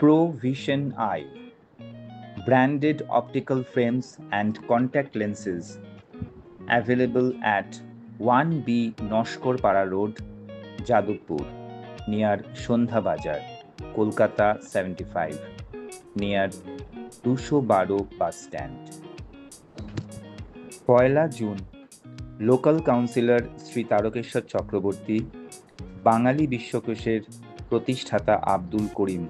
Pro-Vision Eye, branded optical frames and contact lenses, available at 1B Noshkorpara Road, Jadavpur, near Shondha Bazar, Kolkata 75, near 212 bus stand. পয়লা June local councillor Shri Tarakeswar Chakraborty, বাঙালি বিশ্বকোষের প্রতিষ্ঠাতা আব্দুল করিম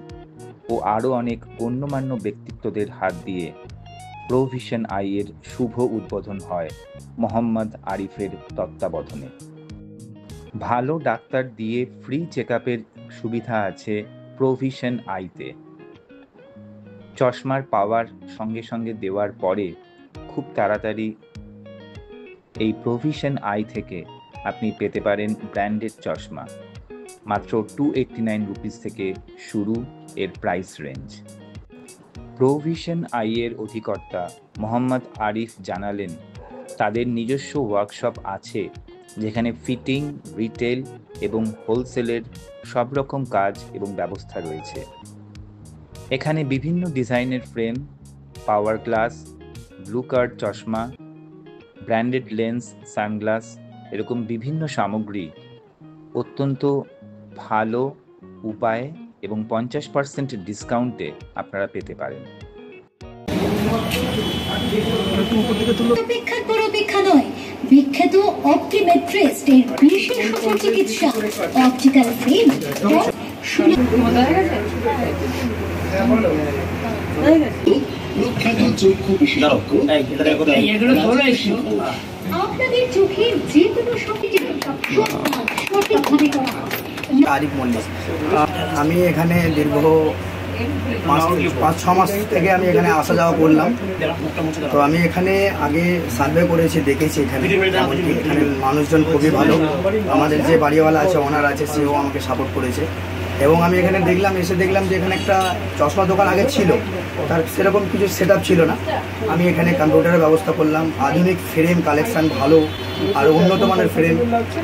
ও আরও অনেক গণ্যমান্য ব্যক্তিত্বদের হাত দিয়ে প্রো-ভিশন আইয়ের শুভ উদ্বোধন হয় মোহাম্মদ আরিফের তত্ত্বাবধানে। ভালো ডাক্তার দিয়ে ফ্রি চেকআপের সুবিধা আছে প্রো-ভিশন আইতে। চশমার পাওয়ার সঙ্গে সঙ্গে দেওয়ার পরে খুব তাড়াতাড়ি এই প্রো-ভিশন আই থেকে আপনি পেতে পারেন ব্র্যান্ডেড চশমা। মাত্র 289 রুপিস থেকে শুরু এর প্রাইস রেঞ্জ। প্রো-ভিশন আইয়ের অধিকর্তা মোহাম্মদ আরিফ জানালেন, তাদের নিজস্ব ওয়ার্কশপ আছে যেখানে ফিটিং, রিটেল এবং হোলসেলের সব রকম কাজ এবং ব্যবস্থা রয়েছে। এখানে বিভিন্ন ডিজাইনের frame, power glass, blue card চশমা, ব্র্যান্ডেড লেন্স, সানগ্লাস এরকম বিভিন্ন সামগ্রী অত্যন্ত ভালো উপায়ে এবং 50% ডিসকাউন্টে আপনারা পেতে পারেন। অপেক্ষার পর অপেক্ষা নয়, বিখ্যাত অপটিমেট্রিস্ট এর বিশেষ চিকিৎসা অপটিক্যাল ফ্রেম আপনাদের চোখের যে কোনো সঠিকভাবে করা। আরিফ মল্লিক, আমি এখানে দীর্ঘ 5-6 মাস থেকে আমি এখানে আসা যাওয়া করলাম। তো আমি এখানে আগে সার্ভে করেছি, দেখেছি এখানে মানুষজন খুবই ভালো। আমাদের যে বাড়িওয়ালা আছে, ওনার আছে, সেও আমাকে সাপোর্ট করেছে। এবং আমি এখানে এসে দেখলাম যে এখানে একটা চশমা দোকান আগে ছিল, তার সেরকম কিছু সেট ছিল না। আমি এখানে কম্পিউটারের ব্যবস্থা করলাম, আধুনিক ফ্রেম কালেকশান ভালো আর উন্নত মানের ফ্রেম।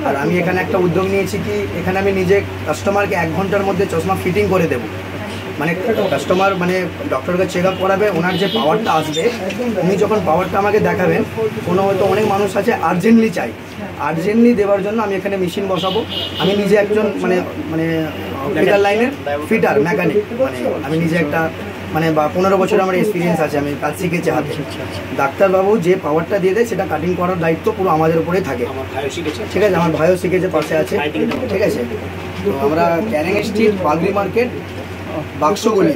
আর আমি এখানে একটা উদ্যোগ নিয়েছি কি, এখানে আমি নিজে কাস্টমারকে 1 ঘন্টার মধ্যে চশমা ফিটিং করে দেবো। মানে কাস্টমার ডক্টরকে চেক আপ করাবে, ওনার যে পাওয়ারটা আসবে, উনি যখন পাওয়ারটা আমাকে দেখাবেন, হয়তো অনেক মানুষ আছে আর্জেন্টলি চাই, আর্জেন্টলি দেওয়ার জন্য আমি এখানে মেশিন বসাবো। আমি নিজে একজন অপটিক্যাল লাইনের ফিটার, মেকানিক। আমি নিজে একটা 15 বছর আমার এক্সপিরিয়েন্স আছে, আমি কাজ শিখেছি হাতে। ডাক্তারবাবু যে পাওয়ারটা দিয়ে দেয় সেটা কাটিং করার দায়িত্ব পুরো আমাদের উপরেই থাকে। ঠিক আছে, আমার ভাইও শিখেছে, পাশে আছে। ঠিক আছে, তো আমরা ক্যানিং স্ট্রিট, বাগরি মার্কেট, বাক্সগুলি,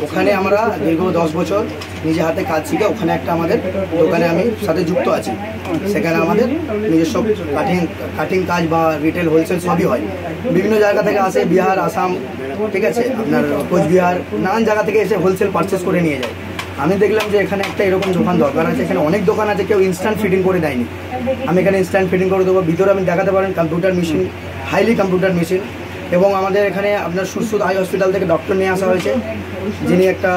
ওখানে আমরা দীর্ঘ 10 বছর নিজে হাতে কাজ শিখে ওখানে একটা আমাদের দোকানে আমি সাথে যুক্ত আছি। সেখানে আমাদের নিজস্ব কাটিং কাজ বা রিটেল, হোলসেল সবই হয়। বিভিন্ন জায়গা থেকে আসে, বিহার, আসাম, ঠিক আছে, আপনার কোচবিহার, নানান জায়গা থেকে এসে হোলসেল পারচেস করে নিয়ে যায়। আমি দেখলাম যে এখানে একটা এরকম দোকান দরকার আছে। এখানে অনেক দোকান আছে, কেউ ইনস্ট্যান্ট ফিটিং করে দেয়নি। আমি এখানে ইনস্ট্যান্ট ফিটিং করে দেবো। ভিতরে আমি দেখাতে পারেন computer machine, highly computer machine. এবং আমাদের এখানে আপনার সুরসুদ আই হসপিটাল থেকে ডক্টর নিয়ে আসা হয়েছে, যিনি একটা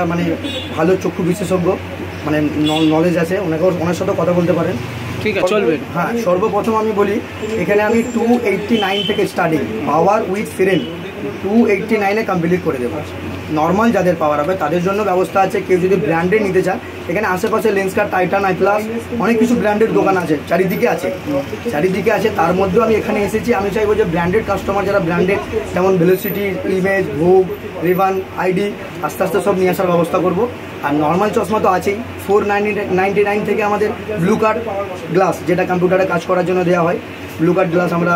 ভালো চক্ষু বিশেষজ্ঞ, নলেজ আছে, ওনার সাথে কথা বলতে পারেন। ঠিক আছে, চলবে। হ্যাঁ, সর্বপ্রথম আমি বলি, এখানে আমি 289 থেকে স্টার্টিং, পাওয়ার উইথ ফ্রেম 289-এ কমপ্লিট করে দেবো। নর্মাল যাদের পাওয়ার হবে তাদের জন্য ব্যবস্থা আছে। কেউ যদি ব্র্যান্ডেড নিতে চান, এখানে আশেপাশে লেন্সকার্ট, টাইটান, আই প্লাস অনেক কিছু ব্র্যান্ডেড দোকান আছে, চারিদিকে আছে। তার মধ্যেও আমি এখানে এসেছি। আমি চাইবো যে ব্র্যান্ডেড কাস্টমার যারা ব্র্যান্ডেড, যেমন ভেলোসিটি, ইমেজ, ভোগ, রিভান, আইডি, আস্তে আস্তে সব নিয়ে আসার ব্যবস্থা করবো। আর নর্মাল চশমা তো আছেই। 499 থেকে আমাদের ব্লু কার্ড গ্লাস, যেটা কম্পিউটারে কাজ করার জন্য দেওয়া হয়, ব্লু কার্ড গ্লাস আমরা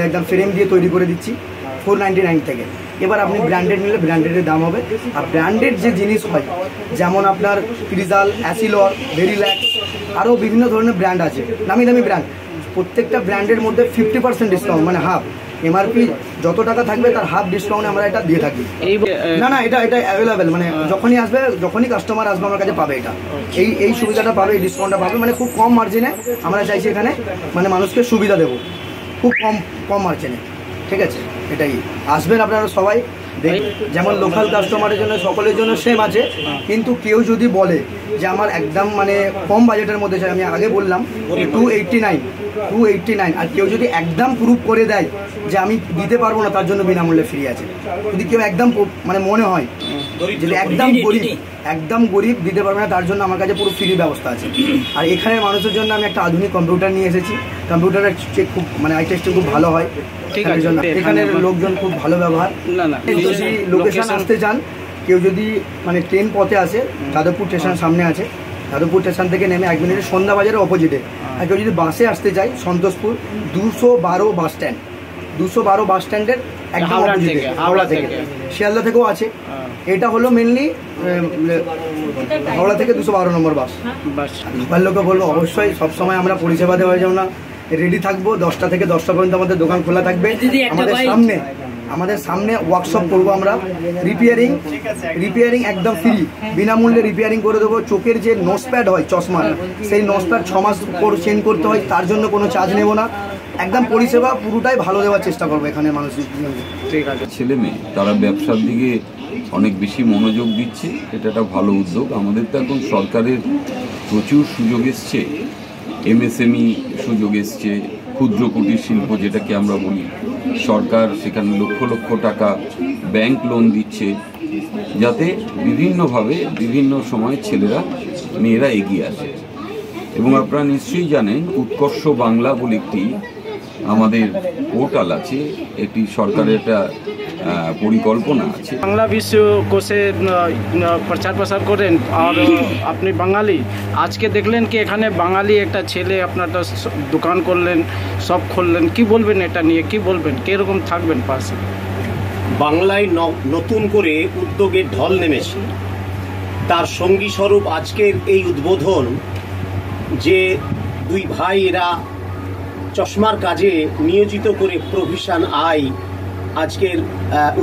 একদম ফ্রেম দিয়ে তৈরি করে দিচ্ছি 499 থেকে। এবার আপনি ব্র্যান্ডেড নিলে ব্র্যান্ডেডের দাম হবে। আর ব্র্যান্ডেড যে জিনিস হয়, যেমন আপনার ক্রিজাল, অ্যাসিলর, ভেরিল্যাক্স, আরও বিভিন্ন ধরনের ব্র্যান্ড আছে, নামি দামি ব্র্যান্ড। প্রত্যেকটা ব্র্যান্ডের মধ্যে 50% ডিসকাউন্ট, হাফ। এমআরপি যত টাকা থাকবে তার হাফ ডিসকাউন্টে আমরা এটা দিয়ে থাকি। না, এটা অ্যাভেলেবেল, যখনই কাস্টমার আসবে আমার কাছে পাবে এটা, এই সুবিধাটা পাবে, এই ডিসকাউন্টটা পাবে। খুব কম মার্জিনে আমরা চাইছি এখানে মানুষকে সুবিধা দেবো, খুব কম মার্জিনে। ঠিক আছে, এটাই। আসবেন আপনারা সবাই, যেমন লোকাল কাস্টমারের জন্য সকলের জন্য সেম আছে, কিন্তু কেউ যদি বলে যে আমার একদম মানে কম বাজেটের মধ্যে চাই, আমি আগে বললাম 289, আর কেউ যদি একদম প্রুফ করে দেয় যে আমি দিতে পারবো না, তার জন্য বিনামূল্যে ফ্রি আছে। যদি কেউ একদম মানে মনে হয় যদি একদম গরিব দিতে পারবে না, তার জন্য আমার কাছে পুরো ফ্রি ব্যবস্থা আছে। আর এখানের মানুষের জন্য আমি একটা আধুনিক কম্পিউটার নিয়ে এসেছি, কম্পিউটারের চেক খুব মানে আই টেস্টিং খুব ভালো হয়, এখানের লোকজন খুব ভালো ব্যবহার। যদি লোকেশন আসতে চান, কেউ যদি মানে ট্রেন পথে আসে, যাদবপুর স্টেশন সামনে আছে, যাদবপুর স্টেশন থেকে নেমে 1 মিনিটে সন্ধ্যা বাজারের অপোজিটে। আর কেউ যদি বাসে আসতে চায়, সন্তোষপুর 212 বাস স্ট্যান্ড, 212 বাস স্ট্যান্ডের একদম অপোজিটে, হাওড়া থেকে, শিয়ালদা থেকেও আছে। এটা হলো মেনলি হাওড়া থেকে 212 নম্বর বাস। লোকাল লোকে বলবো অবশ্যই সবসময় আমরা পরিষেবা দেওয়ার জন্য রেডি থাকবো। 10টা থেকে 10টা পর্যন্ত আমাদের দোকান খোলা থাকবে। আমাদের সামনে ওয়ার্কশপ করবো আমরা, রিপেয়ারিং একদম ফ্রি, বিনামূল্যে রিপেয়ারিং করে দেবো। চোখের যে নোজপ্যাড হয় চশমা, সেই নোজপ্যাড 6 মাস পর চেঞ্জ করতে হয়, তার জন্য কোনো চার্জ নেব না। একদম পরিষেবা পুরোটাই ভালো দেওয়ার চেষ্টা করবো এখানে মানুষ। ঠিক আছে, ছেলে মেয়ে তারা ব্যবসার দিকে অনেক বেশি মনোযোগ দিচ্ছে, এটা একটা ভালো উদ্যোগ। আমাদের তো এখন সরকারের প্রচুর সুযোগ এসছে, MSME সুযোগ এসছে, ক্ষুদ্র কুটির শিল্প যেটাকে আমরা বলি, সরকার সেখানে লক্ষ লক্ষ টাকা ব্যাংক লোন দিচ্ছে, যাতে বিভিন্নভাবে বিভিন্ন সময় ছেলেরা মেয়েরা এগিয়ে আসে। এবং আপনারা নিশ্চয়ই জানেন উৎকর্ষ বাংলা বলে একটি আমাদের পোর্টাল আছে, এটি সরকারের একটা পরিকল্পনা আছে। বাংলা বিশ্ব কোষে প্রচার প্রসার করেন আর আপনি বাঙালি, আজকে দেখলেন কি এখানে বাঙালি একটা ছেলে আপনার দোকান করলেন, সব খুললেন, কি বলবেন এটা নিয়ে, কি বলবেন, কিরকম থাকবেন পাশে? বাংলায় নতুন করে উদ্যোগের ঢল নেমেছে, তার সঙ্গী স্বরূপ আজকের এই উদ্বোধন যে দুই ভাই এরা চশমার কাজে নিয়োজিত করে প্রভিশন আই আজকের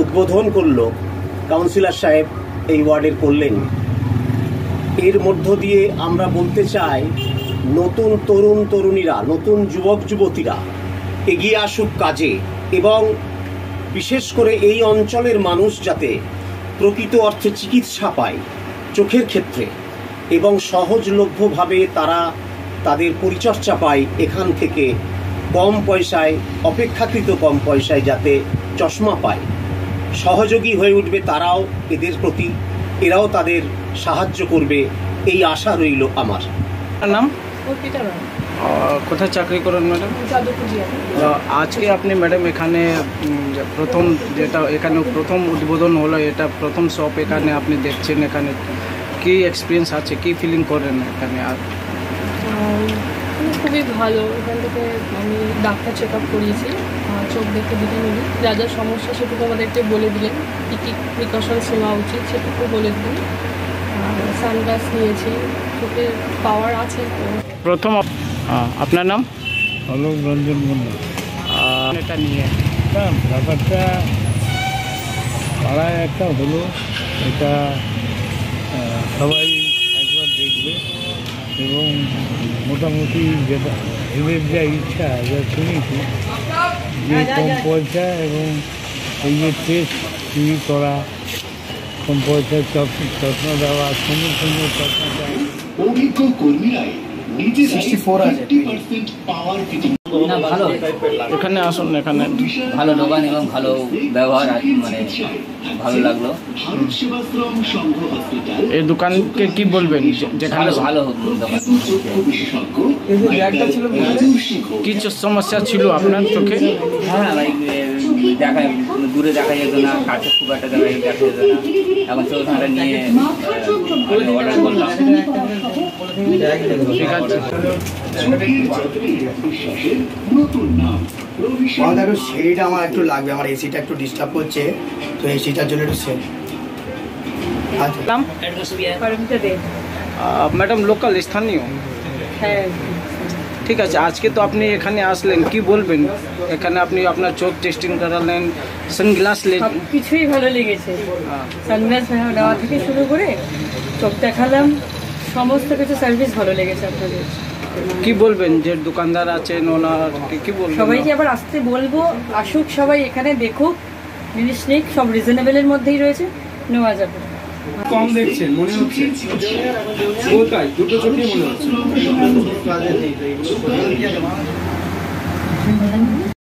উদ্বোধন করলো, কাউন্সিলর সাহেব এই ওয়ার্ডের করলেন। এর মধ্য দিয়ে আমরা বলতে চাই নতুন তরুণ তরুণীরা, নতুন যুবক যুবতীরা এগিয়ে আসুক কাজে, এবং বিশেষ করে এই অঞ্চলের মানুষ যাতে প্রকৃত অর্থে চিকিৎসা পায় চোখের ক্ষেত্রে, এবং সহজলভ্যভাবে তারা তাদের পরিচর্যা পায় এখান থেকে কম পয়সায়, অপেক্ষাকৃত কম পয়সায় যাতে চশমা পায়, সহযোগী হয়ে উঠবে তারাও এদের প্রতি, এরাও তাদের সাহায্য করবে, এই আশা রইল আমার। নাম? কোথায় চাকরি করেন ম্যাডাম? আজকে আপনি ম্যাডাম এখানে প্রথম যেটা এখানে প্রথম উদ্বোধন হলো, এটা প্রথম শপ এখানে আপনি দেখছেন, এখানে কি এক্সপিরিয়েন্স আছে, কি ফিলিং করেন এখানে? আর খুবই ভালো, এখান থেকে আমি ডাক্তার চেক আপ করিয়েছি, চোখ দেখে দিতে নিলি, যা যা সমস্যা সেটুকু আমাদেরকে বলে দিলেন, কী কী প্রিকশনস নেওয়া উচিত সেটুকু বলে দিলেন। সানগ্লাস নিয়েছি, চোখের পাওয়ার আছে। প্রথম আপনার নাম? অলোক রঞ্জন মন্ডল। এটা নিয়ে ব্যাপারটা পাড়ায় একটা হলো, এটা সবাই একবার দেখবে, এবং মোটামুটি যেটা এদের যা ইচ্ছা, যা শুনেছি যে কম পয়সা এবং এই যে টেস্ট চুরি করা, কম পয়সায় চশমা দেওয়া, সুন্দর সুন্দর চশমা দেওয়া, অভিজ্ঞ কর্মীরাই ভালো। এখানে আসুন, এখানে ভালো দোকান এবং ভালো ব্যবহার, মানে ভালো লাগলো। এই দোকানকে কি বলবেন? যেখানে ভালো দোকান। কি সমস্যা ছিল আপনার চোখে? হ্যাঁ, দেখা দূরে দেখা যেত না, কাছে খুব একটা দেখা যেত না, এখন চোখটা নিয়ে অর্ডার করলাম। ঠিক আছে। সিঁড়িটা আমার একটু লাগবে, আমার এসিটা একটু ডিস্টার্ব করছে, তো এসিটার জন্য একটু সেট। ম্যাডাম লোকাল, স্থানীয়? হ্যাঁ। ঠিক আছে, আজকে তো আপনি এখানে আসলেন, কি বলবেন? এখানে আপনি আপনার চোখ টেস্টিং করালেন, সানগ্লাস কিছুই ভালো লেগেছে, সানগ্লাস নেওয়া থেকে শুরু করে চোখ দেখালাম, সমস্ত কিছু সার্ভিস ভালো লেগেছে আপনাদের। কি বলবেন যে দোকানদার আছেন ওনার কি বলবেন? সবাইকে আবার আসতে বলবো, আসুক সবাই এখানে দেখুক, জিনিস নেই, সব রিজনেবলের মধ্যেই রয়েছে, নেওয়া যাবে। কম দেখছেন মনে হচ্ছে, কোথায় দুটো চোখেই মনে হচ্ছে।